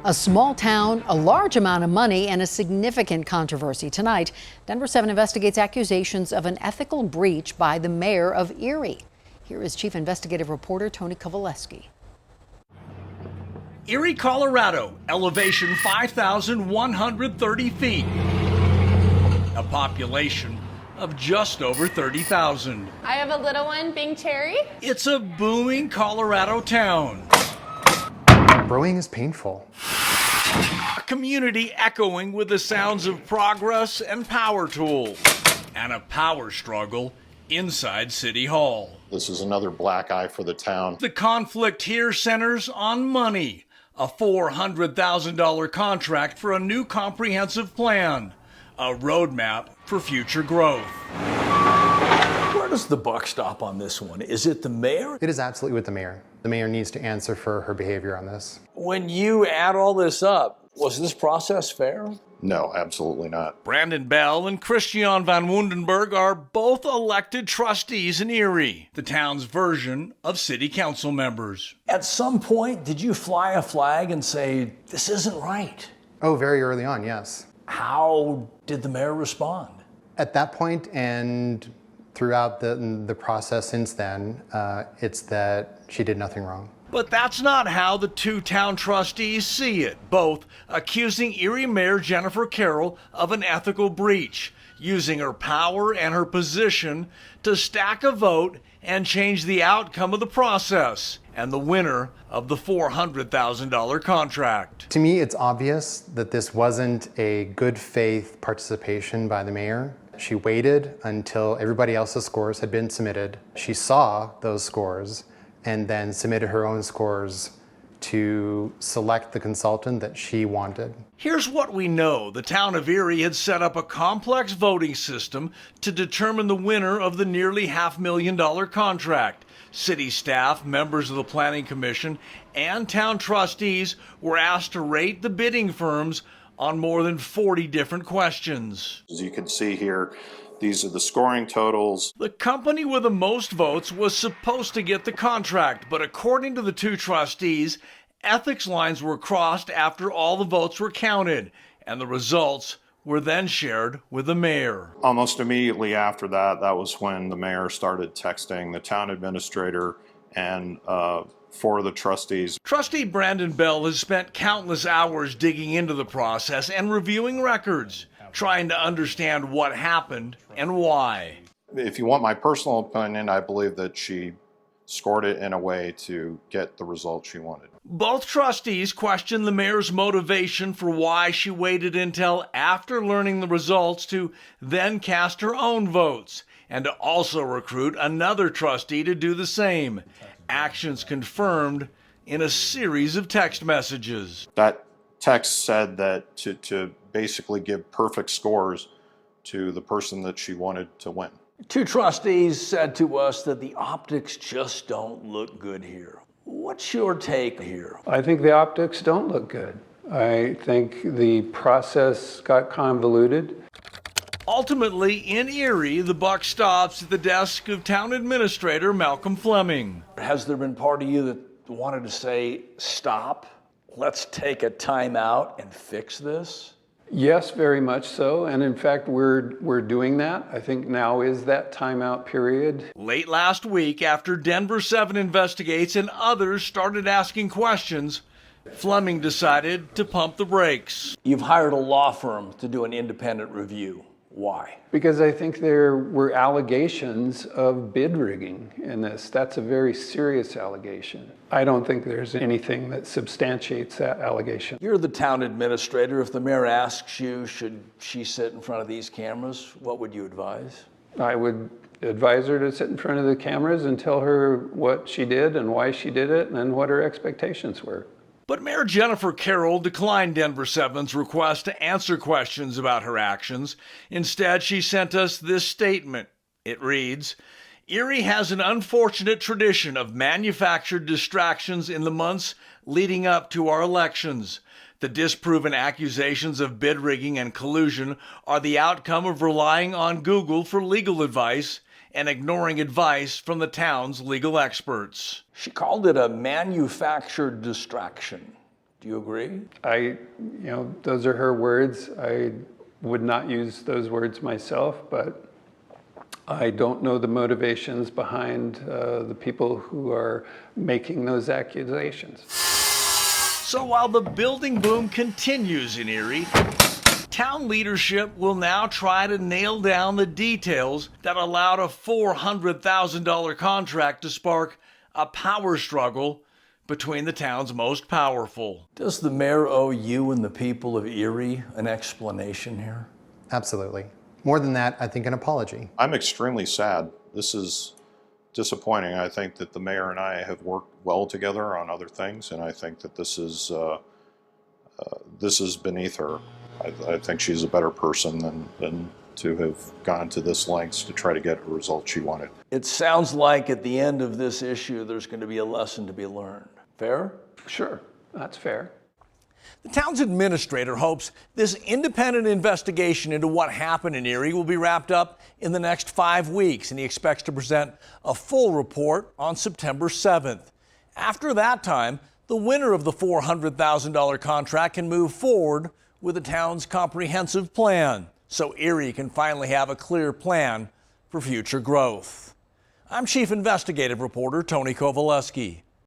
A small town, a large amount of money, and a significant controversy. Tonight, Denver 7 investigates accusations of an ethical breach by the mayor of Erie. Here is Chief Investigative Reporter Tony Kovaleski. Erie, Colorado, elevation 5,130 feet. A population of just over 30,000. I have a little one being Cherry. It's a booming Colorado town. Growing is painful. A community echoing with the sounds of progress and power tools, and a power struggle inside City Hall. This is another black eye for the town. The conflict here centers on money, a $400,000 contract for a new comprehensive plan, a roadmap for future growth. Where does the buck stop on this one? Is it the mayor? It is absolutely with the mayor. The mayor needs to answer for her behavior on this. When you add all this up, was this process fair? No, absolutely not. Brandon Bell and Christian van Wundenberg are both elected trustees in Erie, the town's version of city council members. At some point, did you fly a flag and say, this isn't right? Oh, very early on, yes. How did the mayor respond? At that point and throughout the process since then, it's that she did nothing wrong. But that's not how the two town trustees see it, both accusing Erie Mayor Jennifer Carroll of an ethical breach, using her power and her position to stack a vote and change the outcome of the process and the winner of the $400,000 contract. To me, it's obvious that this wasn't a good faith participation by the mayor. She waited until everybody else's scores had been submitted. She saw those scores and then submitted her own scores to select the consultant that she wanted. Here's what we know. The town of Erie had set up a complex voting system to determine the winner of the nearly $500,000 contract. City staff, members of the Planning Commission, and town trustees were asked to rate the bidding firms on more than 40 different questions. As you can see here, these are the scoring totals. The company with the most votes was supposed to get the contract, but according to the two trustees, ethics lines were crossed after all the votes were counted, and the results were then shared with the mayor. Almost immediately after that, that was when the mayor started texting the town administrator and for the trustees. Trustee Brandon Bell has spent countless hours digging into the process and reviewing records, trying to understand what happened and why. If you want my personal opinion, I believe that she scored it in a way to get the result she wanted. Both trustees questioned the mayor's motivation for why she waited until after learning the results to then cast her own votes, and to also recruit another trustee to do the same. Actions confirmed in a series of text messages. That text said that to basically give perfect scores to the person that she wanted to win. Two trustees said to us that the optics just don't look good here. What's your take here? I think the optics don't look good. I think the process got convoluted. Ultimately, in Erie, the buck stops at the desk of Town Administrator Malcolm Fleming. Has there been part of you that wanted to say, stop, let's take a time out and fix this? Yes, very much so. And in fact, we're doing that. I think now is that timeout period. Late last week, after Denver 7 investigates and others started asking questions, Fleming decided to pump the brakes. You've hired a law firm to do an independent review. Why? Because I think there were allegations of bid rigging in this. That's a very serious allegation. I don't think there's anything that substantiates that allegation. You're the town administrator. If the mayor asks you, should she sit in front of these cameras, what would you advise? I would advise her to sit in front of the cameras and tell her what she did and why she did it and what her expectations were. But Mayor Jennifer Carroll declined Denver 7's request to answer questions about her actions. Instead, she sent us this statement. It reads, Erie has an unfortunate tradition of manufactured distractions in the months leading up to our elections. The disproven accusations of bid rigging and collusion are the outcome of relying on Google for legal advice and ignoring advice from the town's legal experts. She called it a manufactured distraction. Do you agree? Those are her words. I would not use those words myself, but I don't know the motivations behind the people who are making those accusations. So while the building boom continues in Erie, town leadership will now try to nail down the details that allowed a $400,000 contract to spark a power struggle between the town's most powerful. Does the mayor owe you and the people of Erie an explanation here? Absolutely. More than that, I think an apology. I'm extremely sad. This is disappointing. I think that the mayor and I have worked well together on other things, and I think that this is beneath her. I think she's a better person than to have gone to this lengths to try to get a result she wanted. It sounds like at the end of this issue, there's going to be a lesson to be learned. Fair? Sure, that's fair. The town's administrator hopes this independent investigation into what happened in Erie will be wrapped up in the next 5 weeks, and he expects to present a full report on September 7th. After that time, the winner of the $400,000 contract can move forward with the town's comprehensive plan, so Erie can finally have a clear plan for future growth. I'm Chief Investigative Reporter Tony Kowaleski.